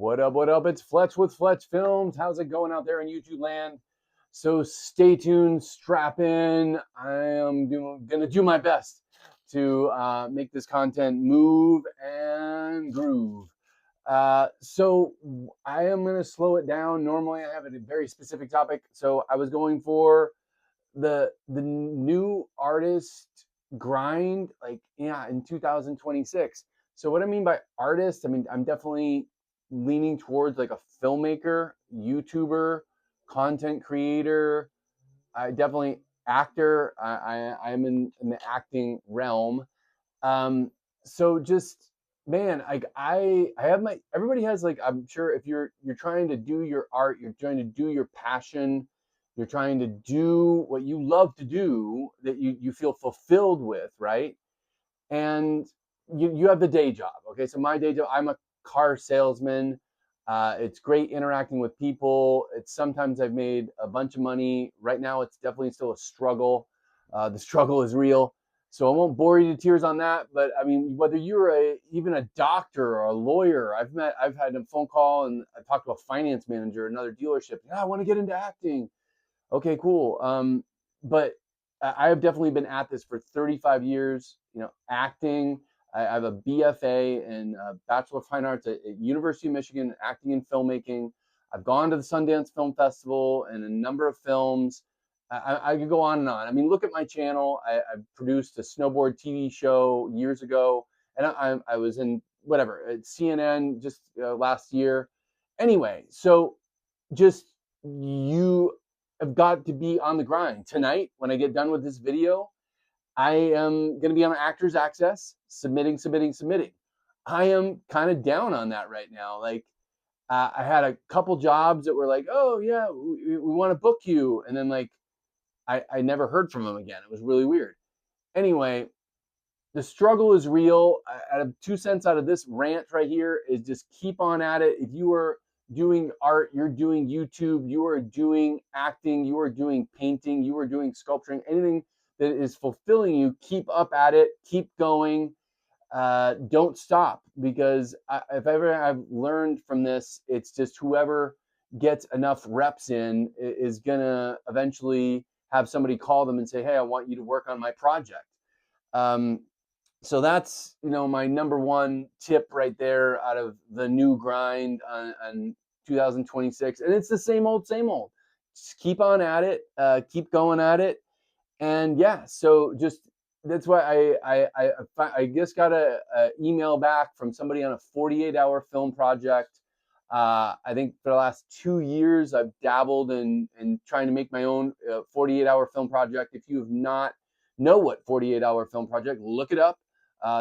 What up, what up? It's Fletch with Fletch Films. How's it going out there in YouTube land? So stay tuned, strap in. I am gonna do my best to make this content move and groove. So I am gonna slow it down. Normally I have a very specific topic. So I was going for the new artist grind, like yeah, in 2026. So what I mean by artist, I mean I'm definitely leaning towards like a filmmaker, YouTuber, content creator. I definitely actor. I'm in the acting realm. Um, so just man, I have my everybody has like I'm sure if you're trying to do your art, you're trying to do your passion, you're trying to do what you love to do that you feel fulfilled with, right? And you have the day job. Okay, so my day job, I'm a car salesman. It's great interacting with people. It's sometimes I've made a bunch of money. Right now, it's definitely still a struggle. The struggle is real. So I won't bore you to tears on that. But I mean, whether you're even a doctor or a lawyer, I've had a phone call and I talked to a finance manager, another dealership. Yeah, I want to get into acting. Okay, cool. But I have definitely been at this for 35 years, acting. I have a BFA and a Bachelor of Fine Arts at University of Michigan, acting and filmmaking. I've gone to the Sundance Film Festival and a number of films. I could go on and on. I mean, look at my channel. I produced a snowboard TV show years ago, and I was in whatever at CNN just last year. Anyway, so just you have got to be on the grind. Tonight, when I get done with this video, I am going to be on Actors Access, submitting. I am kind of down on that right now. Like, I had a couple jobs that were like, oh, yeah, we want to book you. And then, like, I never heard from them again. It was really weird. Anyway, the struggle is real. Out of 2 cents out of this rant right here is just keep on at it. If you are doing art, you're doing YouTube, you are doing acting, you are doing painting, you are doing sculpturing, anything that is fulfilling you, keep up at it, keep going. Don't stop, because if ever I've learned from this, it's just whoever gets enough reps in is gonna eventually have somebody call them and say, hey, I want you to work on my project. Um, so that's my number one tip right there out of the new grind on 2026, and it's the same old, just keep on at it, keep going at it. And yeah, so just that's why I just got a email back from somebody on a 48-hour film project. I think for the last 2 years I've dabbled in trying to make my own 48-hour film project. If you have not know what 48-hour film project, look it up.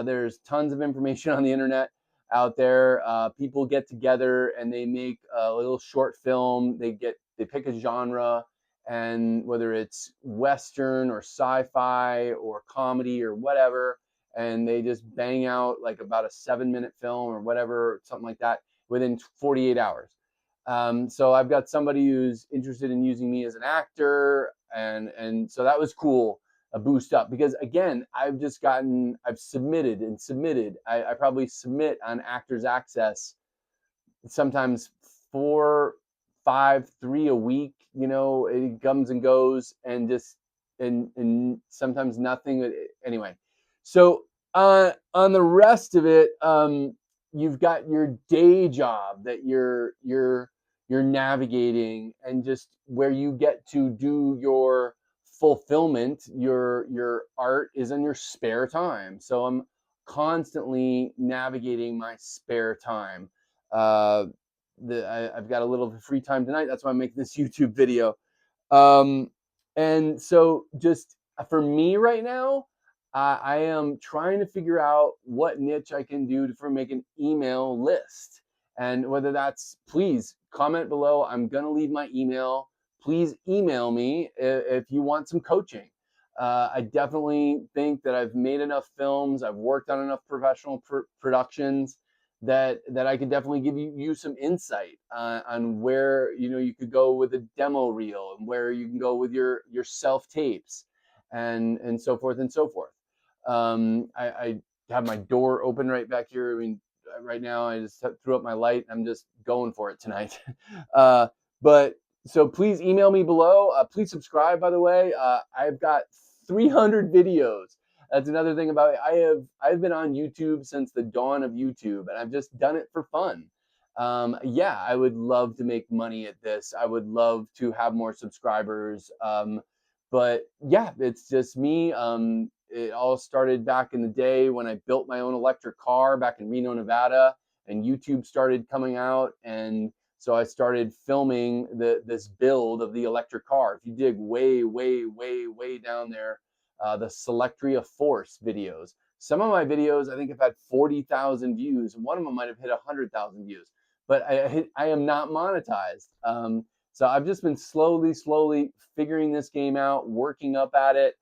There's tons of information on the internet out there. People get together and they make a little short film. They pick a genre, and whether it's Western or sci-fi or comedy or whatever, and they just bang out like about a 7-minute film or whatever, something like that, within 48 hours. So I've got somebody who's interested in using me as an actor, and so that was cool, a boost up, because again, I've submitted. I probably submit on Actors Access sometimes 4, 5, 3 a week. It comes and goes, and just and sometimes nothing. Anyway, so on the rest of it, you've got your day job that you're navigating, and just where you get to do your fulfillment. Your art is in your spare time. So I'm constantly navigating my spare time. uh I've got a little free time tonight. That's why I'm making this YouTube video. um and so just for me right now, I am trying to figure out what niche I can do for make an email list. And whether that's, please comment below. I'm gonna leave my email. Please email me if you want some coaching. I definitely think that I've made enough films, I've worked on enough professional productions, that I could definitely give you some insight on where you could go with a demo reel, and where you can go with your self tapes, and so forth and so forth. I have my door open right back here. I mean, right now. I just threw up my light. I'm just going for it tonight. uh, but so please email me below. Please subscribe, by the way. I've got 300 videos. That's another thing about it. I've been on YouTube since the dawn of YouTube, and I've just done it for fun. Yeah, I would love to make money at this. I would love to have more subscribers. But yeah, it's just me. It all started back in the day when I built my own electric car back in Reno, Nevada, and YouTube started coming out, and so I started filming this build of the electric car. If you dig way, way, way, way down there, the Selectria Force videos. Some of my videos I think have had 40,000 views, and one of them might have hit 100,000 views. But I am not monetized. So I've just been slowly figuring this game out, working up at it.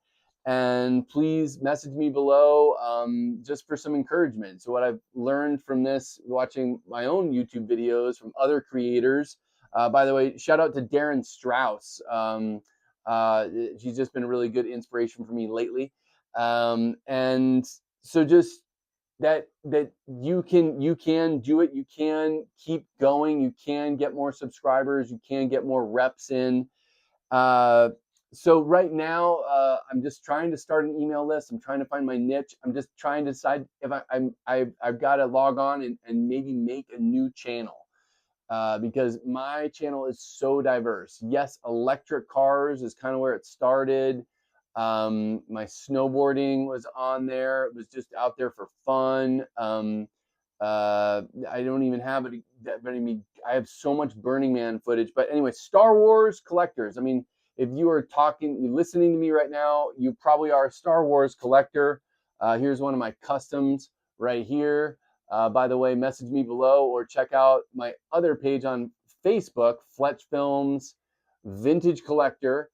And please message me below just for some encouragement. So what I've learned from this, watching my own YouTube videos from other creators. By the way, shout out to Darren Strauss. She's just been a really good inspiration for me lately. And so just that you can do it. You can keep going. You can get more subscribers. You can get more reps in. So right now, I'm just trying to start an email list. I'm trying to find my niche. I'm just trying to decide if I've got to log on and maybe make a new channel. Because my channel is so diverse. Yes, electric cars is kind of where it started. My snowboarding was on there. It was just out there for fun. I don't even have it that many. I have so much Burning Man footage. But anyway, Star Wars collectors. I mean, if you are you're listening to me right now, you probably are a Star Wars collector. Here's one of my customs right here. By the way, message me below or check out my other page on Facebook, Fletch Films Vintage Collector.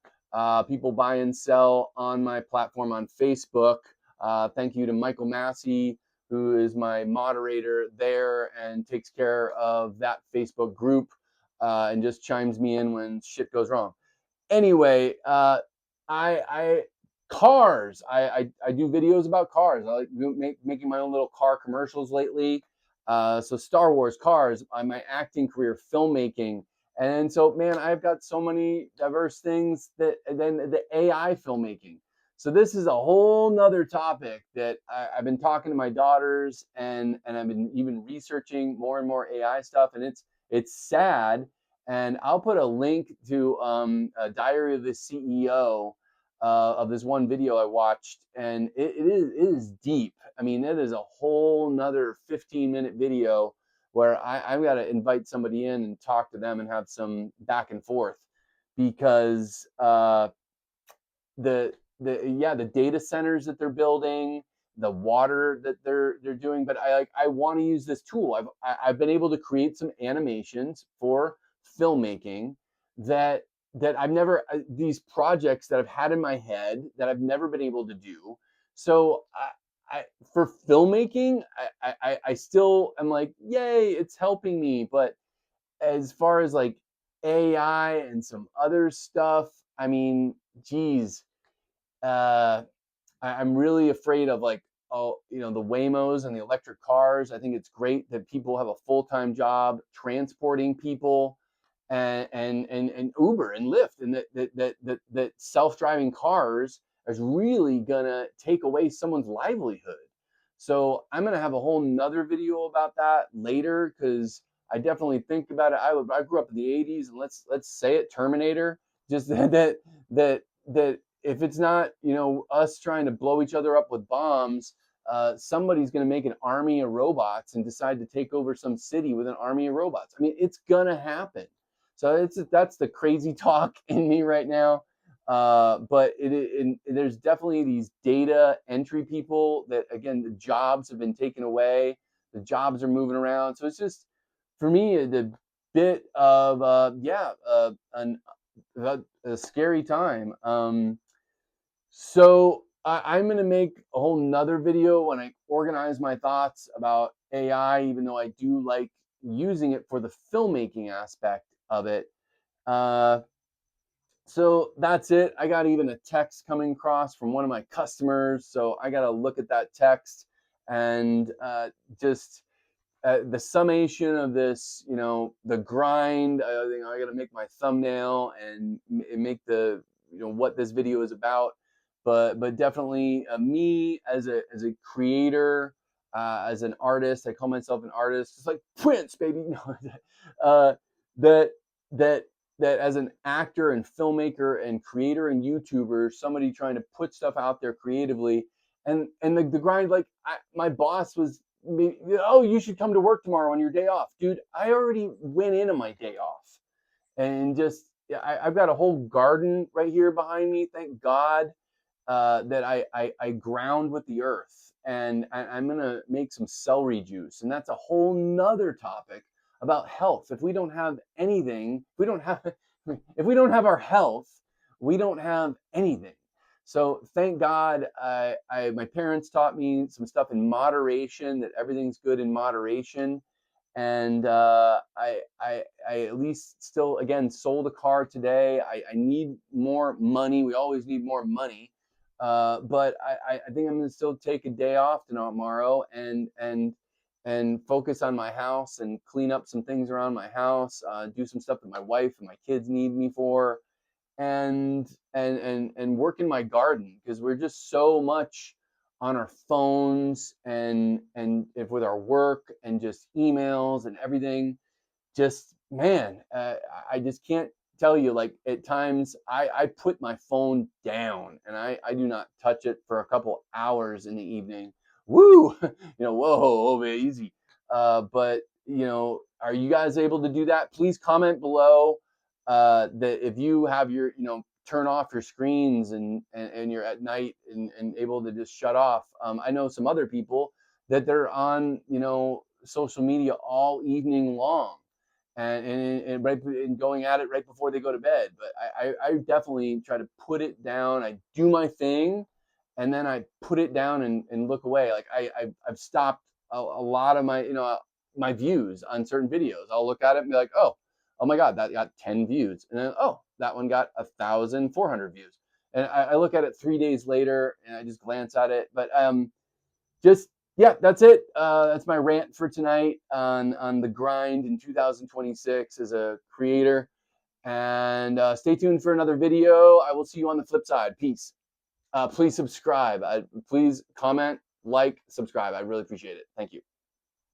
People buy and sell on my platform on Facebook. Thank you to Michael Massey, who is my moderator there and takes care of that Facebook group and just chimes me in when shit goes wrong. Anyway, I cars. I do videos about cars. I like making my own little car commercials lately. So Star Wars, cars, my acting career, filmmaking. And so, man, I've got so many diverse things and then the AI filmmaking. So this is a whole nother topic that I've been talking to my daughters and I've been even researching more and more AI stuff. And it's sad. And I'll put a link to a Diary of the CEO of this one video I watched, and it is deep. I mean, it is a whole nother 15-minute video where I've got to invite somebody in and talk to them and have some back and forth because the data centers that they're building, the water that they're doing. But I want to use this tool. I've been able to create some animations for filmmaking that I've never these projects that I've had in my head that I've never been able to do. So for filmmaking, I still am like, yay, it's helping me. But as far as like AI and some other stuff, I mean, geez, I'm really afraid of like, the Waymos and the electric cars. I think it's great that people have a full-time job transporting people and Uber and Lyft, and that self-driving cars is really gonna take away someone's livelihood. So I'm gonna have a whole nother video about that later because I definitely think about it. I grew up in the 80s, and let's say it, Terminator. Just that if it's not us trying to blow each other up with bombs, somebody's going to make an army of robots and decide to take over some city with an army of robots. I mean, it's going to happen. So that's the crazy talk in me right now. But there's definitely these data entry people that, again, the jobs have been taken away. The jobs are moving around. So it's just, for me, the bit of, a scary time. So I'm going to make a whole nother video when I organize my thoughts about AI, even though I do like using it for the filmmaking aspect of it. So that's it. I got even a text coming across from one of my customers. So I got to look at that text and just the summation of this, the grind. I got to make my thumbnail and make the, what this video is about. But definitely me as a creator, as an artist. I call myself an artist. It's like Prince, baby. No, uh, that that that as an actor and filmmaker and creator and YouTuber, somebody trying to put stuff out there creatively, and the grind. Like my boss was, oh, you should come to work tomorrow on your day off, dude. I already went in on my day off, and just, yeah, I've got a whole garden right here behind me. Thank God that I ground with the earth, and I'm gonna make some celery juice, and that's a whole nother topic about health. If we don't have anything, if we don't have our health, we don't have anything. So thank God, my parents taught me some stuff in moderation. That everything's good in moderation, and I at least still, again, sold a car today. I need more money. We always need more money, but I think I'm gonna still take a day off tomorrow and focus on my house and clean up some things around my house, do some stuff that my wife and my kids need me for, and work in my garden, because we're just so much on our phones and if with our work and just emails and everything. Just, man, I just can't tell you, like, at times I put my phone down and I do not touch it for a couple hours in the evening. Woo. Whoa, man, easy. But are you guys able to do that? Please comment below that if you have your, turn off your screens and you're at night and able to just shut off. I know some other people that they're on, social media all evening long, and right, and going at it right before they go to bed. But I definitely try to put it down. I do my thing, and then I put it down and look away. Like I've stopped a lot of my, my views on certain videos. I'll look at it and be like, oh my God, that got 10 views, and then, oh, that one got 1,400 views, and I look at it 3 days later and I just glance at it. But just, yeah, that's it. That's my rant for tonight on the grind in 2026 as a creator. And stay tuned for another video. I will see you on the flip side. Peace. Please subscribe. Please comment, like, subscribe. I really appreciate it. Thank you.